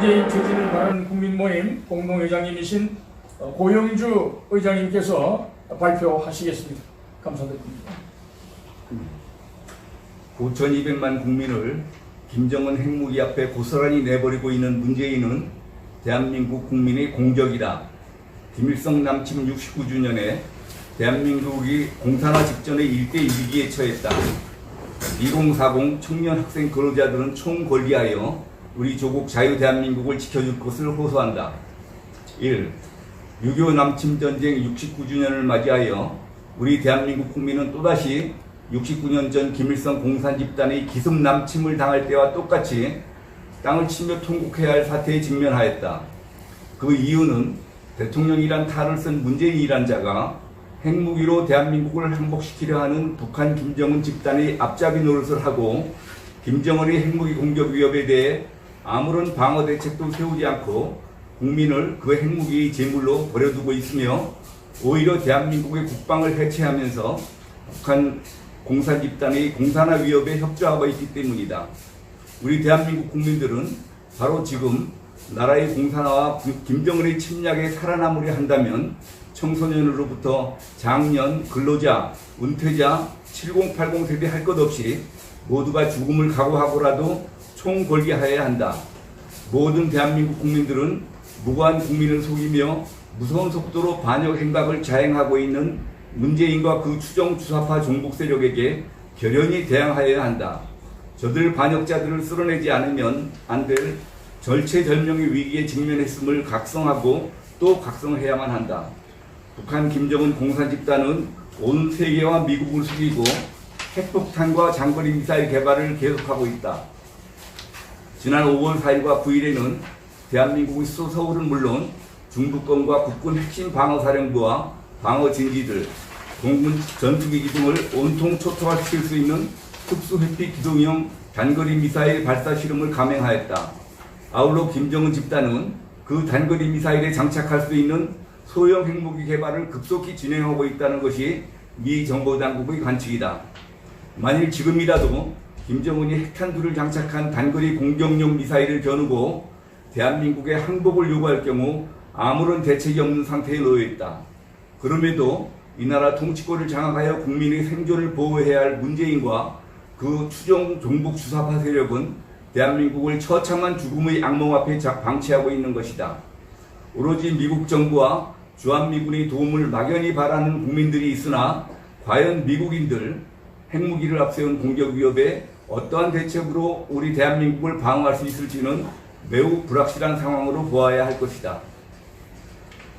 문재인 퇴진을 바라는 국민모임 공동회장님이신 고영주 의장님께서 발표하시겠습니다. 감사드립니다. 9,200만 국민을 김정은 핵무기 앞에 고스란히 내버리고 있는 문재인은 대한민국 국민의 공적이다. 김일성 남침 69주년에 대한민국이 공산화 직전의 일대 위기에 처했다. 2040 청년 학생 근로자들은 총궐기하여 우리 조국 자유 대한민국을 지켜줄 것을 호소한다. 1. 6.25 남침전쟁 69주년을 맞이하여 우리 대한민국 국민은 또다시 69년 전 김일성 공산 집단의 기습 남침을 당할 때와 똑같이 땅을 치며 통곡해야 할 사태에 직면하였다. 그 이유는 대통령이란 탈을 쓴 문재인이란 자가 핵무기로 대한민국을 항복시키려 하는 북한 김정은 집단의 앞잡이 노릇을 하고 김정은의 핵무기 공격 위협에 대해 아무런 방어 대책도 세우지 않고 국민을 그 핵무기의 제물로 버려두고 있으며 오히려 대한민국의 국방을 해체하면서 북한 공산 집단의 공산화 위협에 협조하고 있기 때문이다. 우리 대한민국 국민들은 바로 지금 나라의 공산화와 김정은의 침략에 살아남으려 한다면 청소년으로부터 장년, 근로자, 은퇴자, 7080 세대 할 것 없이 모두가 죽음을 각오하고라도 총궐기하여야 한다. 모든 대한민국 국민들은 무고한 국민을 속이며 무서운 속도로 반역 행각을 자행하고 있는 문재인과 그 추정 주사파 종북 세력에게 결연히 대항하여야 한다. 저들 반역자들을 쓸어내지 않으면 안 될 절체절명의 위기에 직면했음을 각성하고 또 각성해야만 한다. 북한 김정은 공산 집단은 온 세계와 미국을 속이고 핵폭탄과 장거리 미사일 개발을 계속하고 있다. 지난 5월 4일과 9일에는 대한민국의 수도 서울은 물론 중부권과 국군 핵심 방어사령부와 방어진지들, 공군 전투기지 등을 온통 초토화시킬 수 있는 특수회피 기동형 단거리 미사일 발사 실험을 감행하였다. 아울러 김정은 집단은 그 단거리 미사일에 장착할 수 있는 소형 핵무기 개발을 급속히 진행하고 있다는 것이 미 정보당국의 관측이다. 만일 지금이라도 김정은이 핵탄두를 장착한 단거리 공격용 미사일을 겨누고 대한민국의 항복을 요구할 경우 아무런 대책이 없는 상태에 놓여 있다. 그럼에도 이 나라 통치권을 장악하여 국민의 생존을 보호해야 할 문재인과 그 추종 종북 주사파 세력은 대한민국을 처참한 죽음의 악몽 앞에 방치하고 있는 것이다. 오로지 미국 정부와 주한미군의 도움을 막연히 바라는 국민들이 있으나 과연 미국인들 핵무기를 앞세운 공격 위협에 어떠한 대책으로 우리 대한민국을 방어할 수 있을지는 매우 불확실한 상황으로 보아야 할 것이다.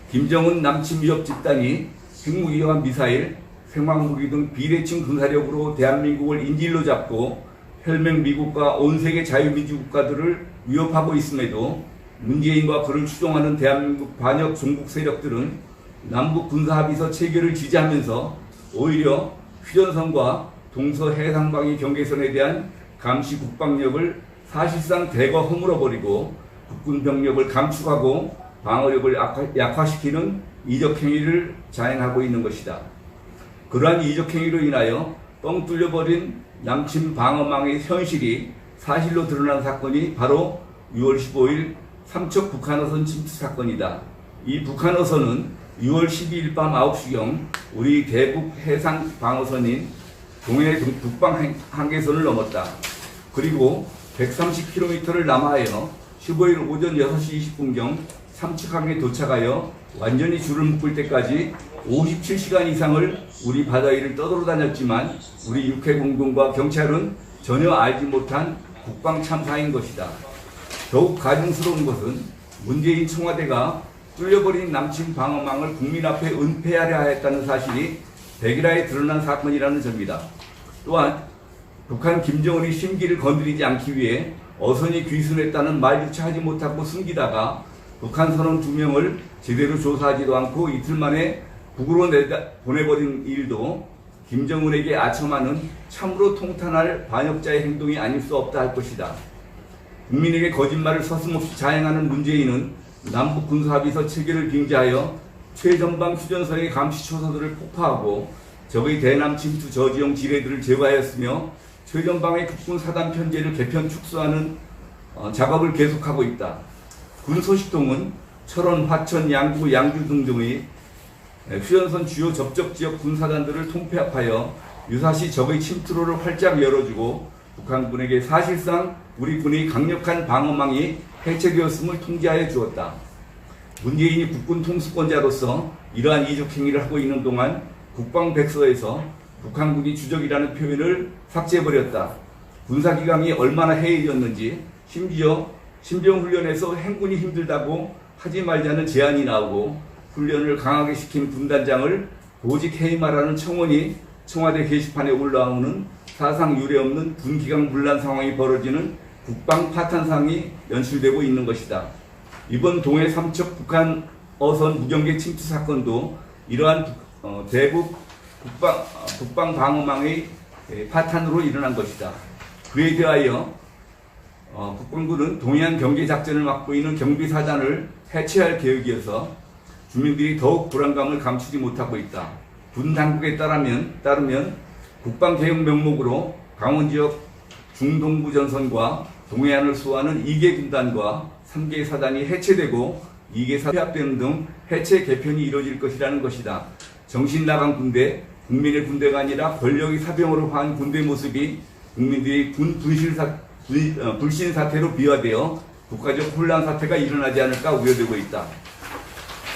김정은 남침 위협 집단이 핵무기와 미사일, 생화무기 등 비대칭 군사력으로 대한민국을 인질로 잡고 혈맹 미국과 온 세계 자유민주 국가들을 위협하고 있음에도 문재인과 그를 추종하는 대한민국 반역 종북 세력들은 남북 군사합의서 체결을 지지하면서 오히려 휴전선과 동서해상방위 경계선에 대한 감시 국방력을 사실상 대거 허물어버리고 국군 병력을 감축하고 방어력을 약화시키는 이적행위를 자행하고 있는 것이다. 그러한 이적행위로 인하여 뻥 뚫려버린 남침 방어망의 현실이 사실로 드러난 사건이 바로 6월 15일 삼척 북한어선 침투 사건이다. 이 북한어선은 6월 12일 밤 9시경 우리 대북 해상 방어선인 동해 북방 한계선을 넘었다. 그리고 130km를 남하여 15일 오전 6시 20분경 삼척항에 도착하여 완전히 줄을 묶을 때까지 57시간 이상을 우리 바다 위를 떠돌아다녔지만 우리 육해공군과 경찰은 전혀 알지 못한 국방 참사인 것이다. 더욱 가증스러운 것은 문재인 청와대가 뚫려버린 남침 방어망을 국민 앞에 은폐하려 하였다는 사실이 백일하에 드러난 사건이라는 점이다. 또한 북한 김정은이 심기를 건드리지 않기 위해 어선이 귀순했다는 말조차 하지 못하고 숨기다가 북한 선원 2명을 제대로 조사하지도 않고 이틀 만에 북으로 보내버린 일도 김정은에게 아첨하는 참으로 통탄할 반역자의 행동이 아닐 수 없다 할 것이다. 국민에게 거짓말을 서슴없이 자행하는 문재인은 남북 군사합의서 체결을 빙자하여 최전방 휴전선의 감시 초소들을 폭파하고 적의 대남 침투 저지형 지뢰들을 제거하였으며 최전방의 국군 사단 편제를 개편 축소하는 작업을 계속하고 있다. 군소식통은 철원, 화천, 양구, 양주 등등의 휴전선 주요 접촉지역 군사단들을 통폐합하여 유사시 적의 침투로를 활짝 열어주고 북한군에게 사실상 우리 군의 강력한 방어망이 해체되었음을 통지하여 주었다. 문재인이 국군 통수권자로서 이러한 이적 행위를 하고 있는 동안 국방백서에서 북한군이 주적이라는 표현을 삭제해버렸다. 군사기강이 얼마나 해이해졌는지, 심지어 신병훈련에서 행군이 힘들다고 하지 말자는 제안이 나오고 훈련을 강하게 시킨 군단장을 보직 해임하라는 청원이 청와대 게시판에 올라오는 사상 유례없는 군기강 분란 상황이 벌어지는 국방 파탄상이 연출되고 있는 것이다. 이번 동해 삼척 북한 어선 무경계 침투 사건도 이러한 대북 북방 방어망의 파탄으로 일어난 것이다. 그에 대하여 국방부는 동해안 경계작전을 맡고 있는 경비사단을 해체할 계획이어서 주민들이 더욱 불안감을 감추지 못하고 있다. 군 당국에 따르면 국방개혁 명목으로 강원지역 중동부 전선과 동해안을 수호하는 2개 군단과 3개 사단이 해체되고 2개 사단이 합되는 등 해체 개편이 이루어질 것이라는 것이다. 정신 나간 군대, 국민의 군대가 아니라 권력이 사병으로 화한 군대 모습이 국민들이 군 불신 사태로 비화되어 국가적 혼란 사태가 일어나지 않을까 우려되고 있다.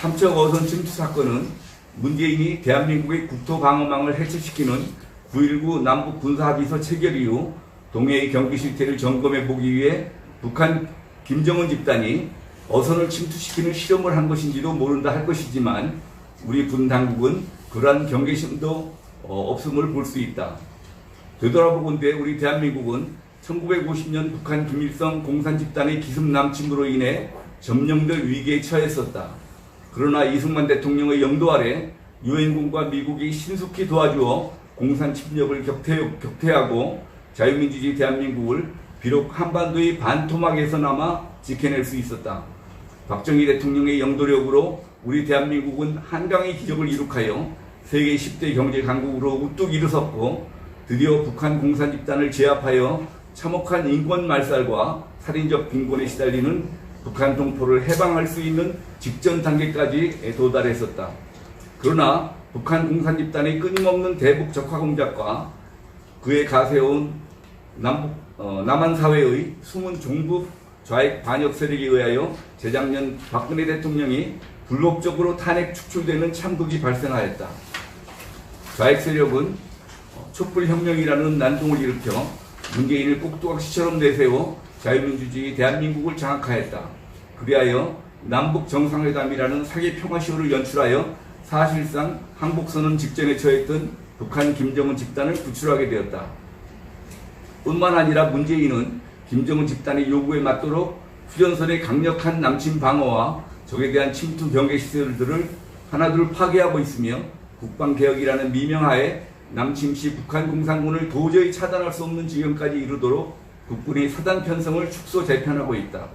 삼척 어선 침투 사건은 문재인이 대한민국의 국토 방어망을 해체시키는 9.19 남북 군사합의서 체결 이후 동해의 경비 실태를 점검해 보기 위해 북한 김정은 집단이 어선을 침투시키는 실험을 한 것인지도 모른다 할 것이지만 우리 군 당국은 그러한 경계심도 없음을 볼 수 있다. 되돌아보건대 우리 대한민국은 1950년 북한 김일성 공산 집단의 기습 남침으로 인해 점령될 위기에 처했었다. 그러나 이승만 대통령의 영도 아래 유엔군과 미국이 신속히 도와주어 공산 침략을 격퇴하고 자유민주주의 대한민국을 비록 한반도의 반토막에서나마 지켜낼 수 있었다. 박정희 대통령의 영도력으로 우리 대한민국은 한강의 기적을 이룩하여 세계 10대 경제 강국으로 우뚝 일어섰고 드디어 북한 공산 집단을 제압하여 참혹한 인권 말살과 살인적 빈곤에 시달리는 북한 동포를 해방할 수 있는 직전 단계까지 도달했었다. 그러나 북한 공산 집단의 끊임없는 대북 적화 공작과 그에 가세운 남한 사회의 숨은 종북 좌익 반역 세력에 의하여 재작년 박근혜 대통령이 불법적으로 탄핵 축출되는 참극이 발생하였다. 좌익 세력은 촛불혁명이라는 난동을 일으켜 문재인을 꼭두각시처럼 내세워 자유민주주의 대한민국을 장악하였다. 그리하여 남북 정상회담이라는 사기 평화시호를 연출하여 사실상 항복선언 직전에 처했던 북한 김정은 집단을 구출하게 되었다. 뿐만 아니라 문재인은 김정은 집단의 요구에 맞도록 휴전선의 강력한 남침 방어와 적에 대한 침투 경계 시설들을 하나둘 파괴하고 있으며 국방개혁이라는 미명하에 남침 시 북한 공산군을 도저히 차단할 수 없는 지경까지 이르도록 국군의 사단 편성을 축소 재편하고 있다.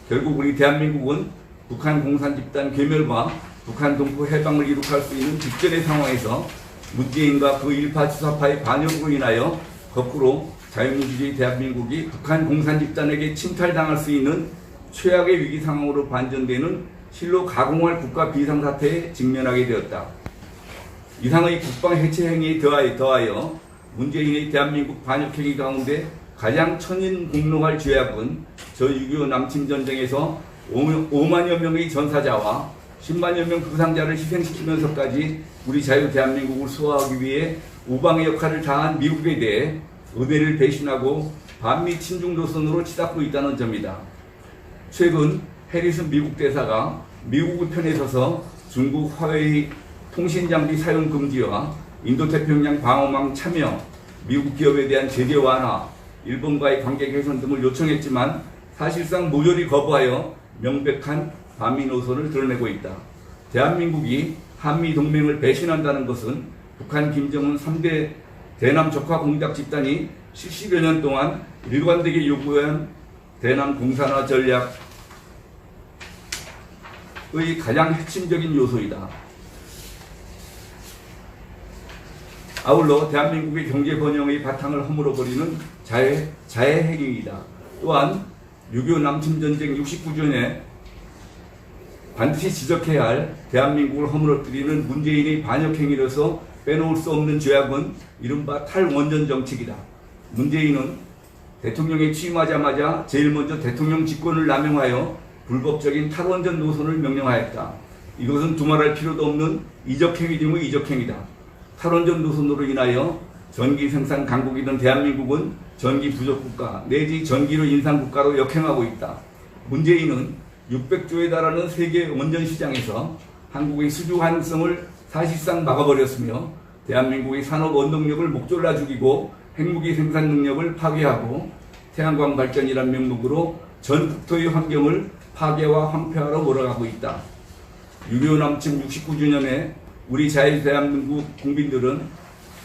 결국 우리 대한민국은 북한 공산 집단 괴멸과 북한 동포 해방을 이룩할 수 있는 직전의 상황에서 문재인과 그 일파 주사파의 반역으로 인하여 거꾸로 자유민주주의 대한민국이 북한 공산 집단에게 침탈당할 수 있는 최악의 위기 상황으로 반전되는 실로 가공할 국가 비상사태에 직면하게 되었다. 이상의 국방 해체 행위에 더하여 문재인의 대한민국 반역행위 가운데 가장 천인공노할 죄악은 저6.25 남침전쟁에서 5만여 명의 전사자와 10만여 명 부상자를 희생시키면서까지 우리 자유 대한민국을 수호하기 위해 우방의 역할을 다한 미국에 대해 은혜를 배신하고 반미 친중 노선으로 치닫고 있다는 점이다. 최근 해리슨 미국 대사가 미국의 편에 서서 중국 화웨이 통신장비 사용 금지와 인도태평양 방어망 참여, 미국 기업에 대한 제재 완화, 일본과의 관계 개선 등을 요청했지만 사실상 모조리 거부하여 명백한 반미 노선을 드러내고 있다. 대한민국이 한미 동맹을 배신한다는 것은 북한 김정은 3대 대남 적화 공작 집단이 70여 년 동안 일관되게 요구한 대남 공산화 전략의 가장 핵심적인 요소이다. 아울러 대한민국의 경제 번영의 바탕을 허물어버리는 자해 행위이다. 또한 6.25 남침전쟁 69주년에 반드시 지적해야 할 대한민국을 허물어뜨리는 문재인의 반역행위로서 빼놓을 수 없는 죄악은 이른바 탈원전 정책이다. 문재인은 대통령에 취임하자마자 제일 먼저 대통령 직권을 남용하여 불법적인 탈원전 노선을 명령하였다. 이것은 두말할 필요도 없는 이적행위 중의 이적행위다. 탈원전 노선으로 인하여 전기 생산 강국이던 대한민국은 전기 부족 국가 내지 전기료 인상 국가로 역행하고 있다. 문재인은 600조에 달하는 세계 원전 시장에서 한국의 수주 가능성을 사실상 막아버렸으며 대한민국의 산업 원동력을 목졸라 죽이고 핵무기 생산 능력을 파괴하고 태양광 발전이란 명목으로 전 국토의 환경을 파괴와 황폐화로 몰아가고 있다. 6.25 남침 69주년에 우리 자유대한민국 국민들은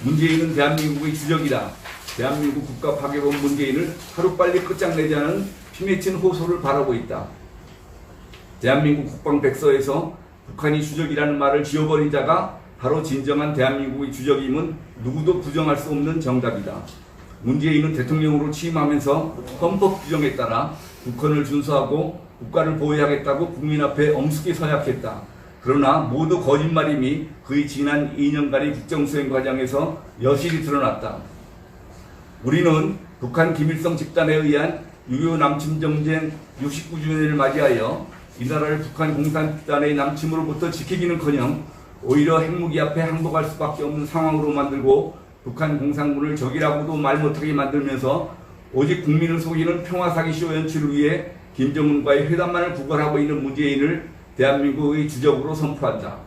문재인은 대한민국의 주적이다. 대한민국 국가 파괴범 문재인을 하루빨리 끝장내자는 피맺힌 호소를 바라고 있다. 대한민국 국방백서에서 북한이 주적이라는 말을 지워버린 자가 바로 진정한 대한민국의 주적임은 누구도 부정할 수 없는 정답이다. 문재인은 대통령으로 취임하면서 헌법 규정에 따라 국헌을 준수하고 국가를 보호하겠다고 국민 앞에 엄숙히 서약했다. 그러나 모두 거짓말임이 그의 지난 2년간의 국정수행 과정에서 여실히 드러났다. 우리는 북한 김일성 집단에 의한 6.25 남침전쟁 69주년을 맞이하여 이 나라를 북한 공산집단의 남침으로부터 지키기는커녕 오히려 핵무기 앞에 항복할 수밖에 없는 상황으로 만들고 북한 공산군을 적이라고도 말 못하게 만들면서 오직 국민을 속이는 평화사기쇼 연출을 위해 김정은과의 회담만을 구걸하고 있는 문재인을 대한민국의 주적으로 선포한다.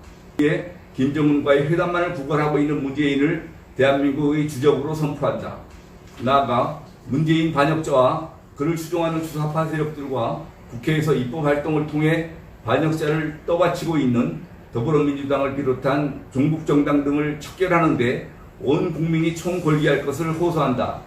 이에 김정은과의 회담만을 구걸하고 있는 문재인을 대한민국의 주적으로 선포한다. 나아가 문재인 반역자와 그를 추종하는 주사파 세력들과 국회에서 입법활동을 통해 반역자를 떠받치고 있는 더불어민주당을 비롯한 종북정당 등을 척결하는데 온 국민이 총궐기할 것을 호소한다.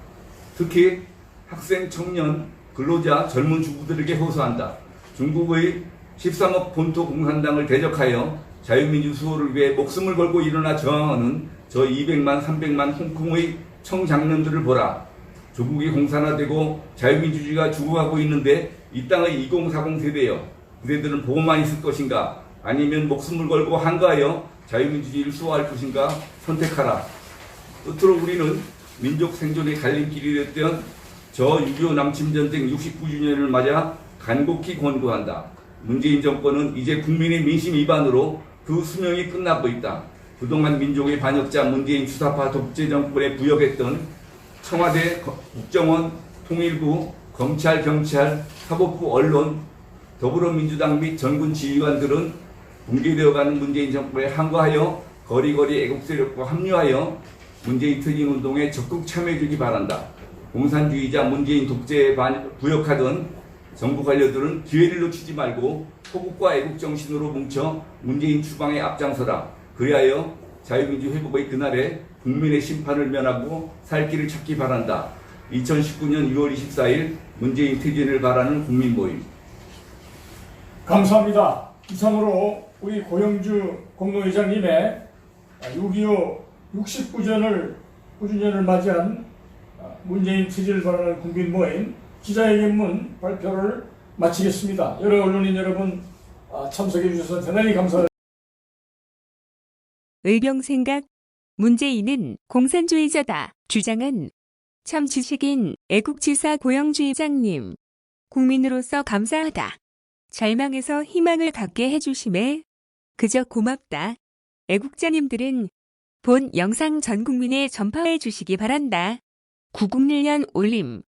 특히 학생, 청년, 근로자, 젊은 주부들에게 호소한다. 중국의 13억 본토 공산당을 대적하여 자유민주 수호를 위해 목숨을 걸고 일어나 저항하는 저 200만, 300만 홍콩의 청장년들을 보라. 조국이 공산화되고 자유민주주의가 죽어가고 있는데 이 땅의 2040 세대여, 그대들은 보고만 있을 것인가? 아니면 목숨을 걸고 한가하여 자유민주주의를 수호할 것인가? 선택하라. 끝으로 우리는 민족 생존의 갈림길이 됐던 저 6.25 남침전쟁 69주년을 맞아 간곡히 권고한다. 문재인 정권은 이제 국민의 민심 위반으로 그 수명이 끝나고 있다. 그동안 민족의 반역자 문재인 주사파 독재 정권에 부역했던 청와대, 국정원, 통일부, 검찰, 경찰, 사법부, 언론, 더불어민주당 및 전군 지휘관들은 붕괴되어가는 문재인 정권에 항거하여 거리거리 애국 세력과 합류하여 문재인 퇴진운동에 적극 참여해주기 바란다. 공산주의자 문재인 독재에 부역하던 정부 관료들은 기회를 놓치지 말고 호국과 애국 정신으로 뭉쳐 문재인 추방에 앞장서라. 그리하여 자유민주 회복의 그날에 국민의 심판을 면하고 살 길을 찾기 바란다. 2019년 6월 24일 문재인 퇴진을 바라는 국민모임. 감사합니다. 이상으로 우리 고영주 공동회장님의 6.25 69주년을 맞이한 문재인 퇴진을 바라는 국민모임 기자회견문 발표를 마치겠습니다. 여러 언론인 여러분 참석해 주셔서 대단히 감사합니다. 의병생각 문재인은 공산주의자다 주장한 참 지식인 애국지사 고영주 회장님. 국민으로서 감사하다. 절망에서 희망을 갖게 해주심에 그저 고맙다. 애국자님들은 본 영상 전 국민에 전파해 주시기 바란다. 901년 올림.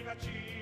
같이